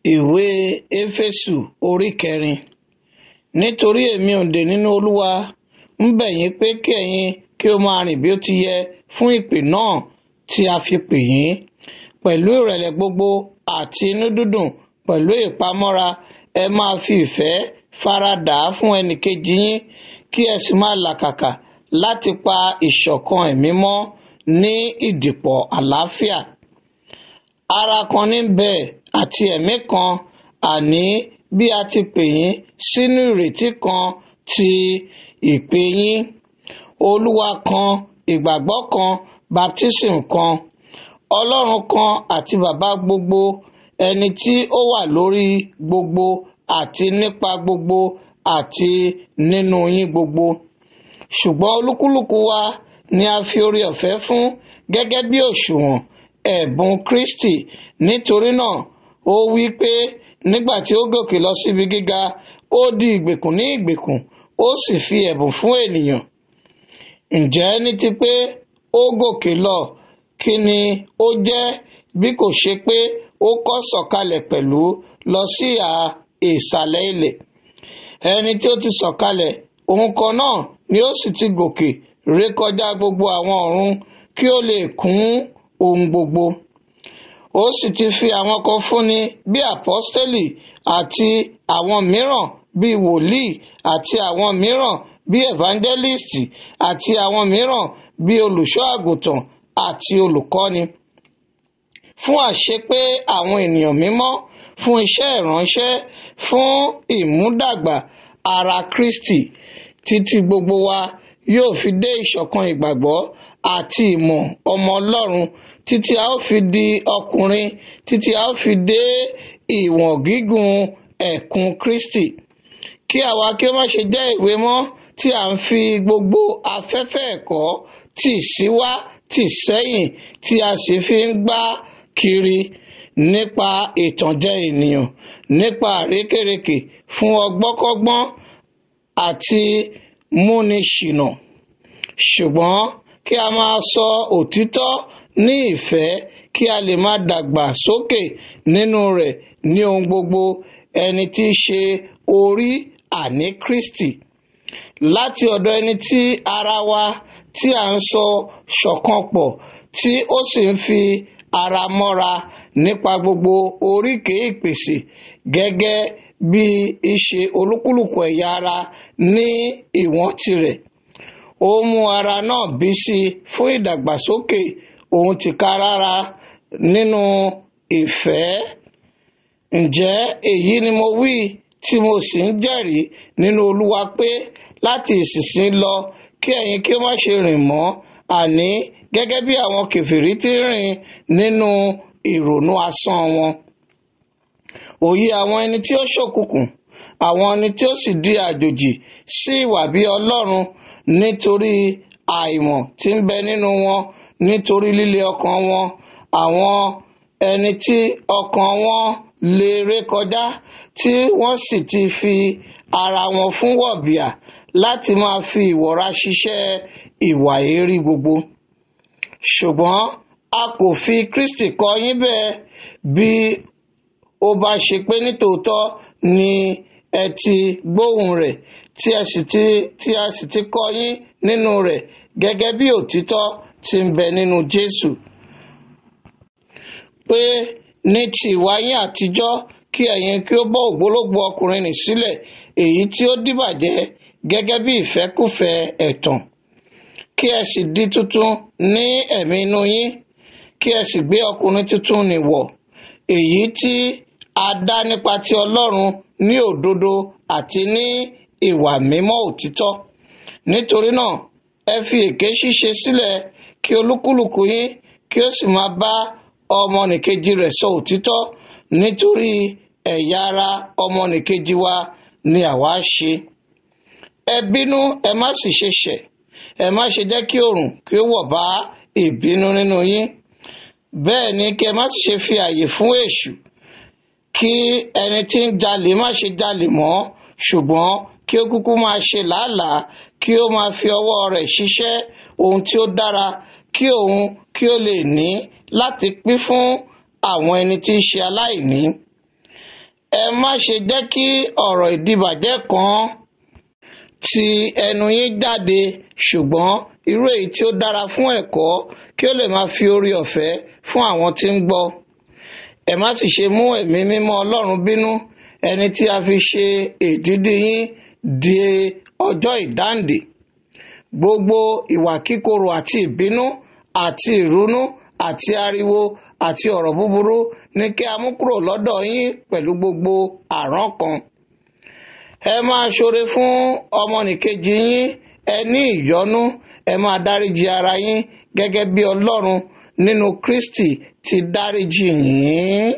Ìwé Éfésù orí 4. Nítorí èmi òǹdè nínú Olúwa ń bẹ̀ yín pé kí ẹ̀yin kí ó máa rìn bí ó ti yẹ fún ìpè náà tí a fi pè yín, pẹ̀lú ìrẹ̀lẹ̀ gbogbo àti inú dídùn pẹ̀lú ìpamọ́ra. Ẹ máa fi ìfẹ́ faradà fún ẹnìkejì yín, kí ẹ sì máa làkàkà láti pa ìṣọ̀kan ẹ̀mí mọ́ ní ìdìpọ̀ àlàáfíà. Ara kan níbẹ̀ àti ẹ̀mí kan, àní bí a ti pè yín sínú ìrètí kan ti ìpè yín. Olúwa kan, ìgbàgbọ́ kan, baptism kan, Ọlọ́run kan àti Bàbá gbogbo, ẹni tí ó wà lórí gbogbo àti nípa gbogbo àti nínú yín gbogbo. Ṣùgbọ́n olúkúlùkù wa ni a fi oore-ọ̀fẹ́ fún gẹ́gẹ́ bí òṣùwọ̀n ẹ̀bùn Kristi. Nítorí náà ó wí pé nígbà tí ó gòkè lọ síbi gíga, ó di ìgbèkùn ní ìgbèkùn, ó sì fi ẹ̀bùn fún ènìyàn. Ǹjẹ́ ní ti pé ó gòkè lọ, kí ni ó jẹ́ bí kò ṣe pé ó kọ́ sọ̀kalẹ̀ pẹ̀lú lọ sí ìsàlẹ̀ ilẹ̀? Ẹni tí ó ti sọ̀kalẹ̀, òun kan náà ni ó sì ti gòkè rékọjá gbogbo àwọn ọ̀run kí ó lè kún ohun gbogbo. Ó sì ti fi àwọn kan fúnni bí àpọ́stélì, àti àwọn mìíràn bí wòlíì, àti àwọn mìíràn bí evangelist, àti àwọn mìíràn bí olùṣọ́ àgùntàn àti olùkọ́ni, fún àṣepé àwọn ènìyàn mímọ́, fún iṣẹ́ ìránṣẹ́, fún ìmúdàgbà ara Kristi, títí gbogbo wa yóò fi dé ìṣọ̀kan ìgbàgbọ́ àti ìmọ̀ ọmọ Ọlọ́run, títí a ó fi di ọkùnrin, títí a ó fi dé ìwọ̀n gígùn ẹ̀kún Kristi. Kí àwa kí ó má ṣe jẹ́ ìwé mọ́ tí à ń fi gbogbo afẹ́fẹ́ ẹ̀kọ́ tì síwá tì sẹ́yìn, tí a sì fi ń gbá kiri nípa ìtànjẹ ènìyàn, nípa àrékérekè fún ọgbọ́nkọ́gbọ́n àti múni ṣìnà. Ṣùgbọ́n kí a máa sọ òtítọ́ ní ìfẹ́, kí a lè máa dàgbà sókè nínú rẹ̀ ní ohun gbogbo, ẹni tí í ṣe orí, àní Kristi. Láti ọ̀dọ̀ ẹni tí ara wa tí à ń sọ ṣọ̀kan pọ̀, tí ó sì ń fi ara mọ́ra nípa gbogbo oríkèé ìpèsè, gẹ́gẹ́ bí ìṣe olúkúlùkù ẹ̀yà ara ní ìwọ̀n tirẹ̀. Ó mú ara náà bí sí fún ìdàgbàsókè òun tìkálára nínú ìfẹ́. Ǹjẹ́ èyí ni mo wí tí mo sì ń jẹ́rìí nínú Olúwa pé láti ìsinsìnyí lọ kí ẹ̀yin kí ó má ṣe rìn mọ́, àní gẹ́gẹ́ bí àwọn kèfèrí ti rìn nínú ìrònú asán wọn. Òye àwọn ẹni tí ó ṣòkùnkùn, àwọn ẹni tí ó sì di àjòjì sí ìwà bí Ọlọ́run, nítorí àìmọ̀ tí ń bẹ nínú wọn, nítorí líle ọkàn wọn, àwọn ẹni tí ọkàn wọn lè rékọjá, tí wọ́n sì ti fi ara wọn fún wọ̀bìà láti máa fi ìwọra ṣiṣẹ́ ìwà èérí gbogbo. Ṣùgbọ́n a kò fi Kristi kọ́ yín bẹ́ẹ̀, bí ó bá ṣe pé nítòótọ́ ni ẹ ti gbóhùn rẹ̀, tí a sì ti kọ́ yín nínú rẹ̀, gẹ́gẹ́ bí òtítọ́ tí ń bẹ nínú Jésù, pé ní ti ìwà yín àtijọ́ kí ẹ̀yin kí ó bọ́ ògbólógbòó ọkùnrin nì sílẹ̀, èyí tí ó dìbàjẹ́ gẹ́gẹ́ bí ìfẹ́kúfẹ̀ẹ́ ẹ̀tàn, kí ẹ sì di tuntun ní ẹ̀mí inú yín, kí ẹ sì gbé ọkùnrin tuntun nì wọ̀, èyí tí a dá nípa ti Ọlọ́run ní òdodo àti ní ìwà mímọ́ òtítọ́. Nítorí náà ẹ fi èké ṣíṣe sílẹ̀, kí olúkúlùkù yín kí ó sì máa bá ọmọnìkejì rẹ̀ sọ òtítọ́, nítorí ẹ̀yà ara ọmọnìkejì wa ni àwa ṣe. Ẹ bínú, ẹ má sì ṣe ṣẹ̀, ẹ má ṣe jẹ́ kí oòrùn kí ó wọ̀ bá ìbínú nínú yín. Bẹ́ẹ̀ ni kí ẹ má sì ṣe fi àyè fún èṣù. Kí ẹni tí ń jalè má ṣe jalè mọ́, ṣùgbọ́n kí ó kúkú máa ṣe làálàá, kí ó máa fi ọwọ́ rẹ̀ ṣiṣẹ́ ohun tí ó dára, kí òun kí ó lè ní láti pín fún àwọn ẹni tí í ṣe aláìní. ẹ má ṣe jẹ́ kí ọ̀rọ̀ ìdìbàjẹ́ kan ti ẹnu yín jáde, ṣùgbọ́n irú èyí tí ó dára fún ẹ̀kọ́, kí ó lè máa fi oore ọ̀fẹ́ fún àwọn tí ń gbọ́. Ẹ má sì ṣe mú ẹ̀mí mímọ́ Ọlọ́run bínú, ẹni tí a fi ṣe èdìdì yín di ọjọ́ ìdáǹdè. Gbogbo ìwà kíkorò àti ìbínú àti ìrunú àti ariwo àti ọ̀rọ̀ búburú ni kí a mú kúrò lọ́dọ̀ yín pẹ̀lú gbogbo àrankàn. Ẹ máa ṣoore fún ọmọnìkejì yín, ẹ ní ìyọ́nú, ẹ máa dáríjì ara yín gẹ́gẹ́ bí Ọlọ́run nínú Kristi ti dáríjì yín.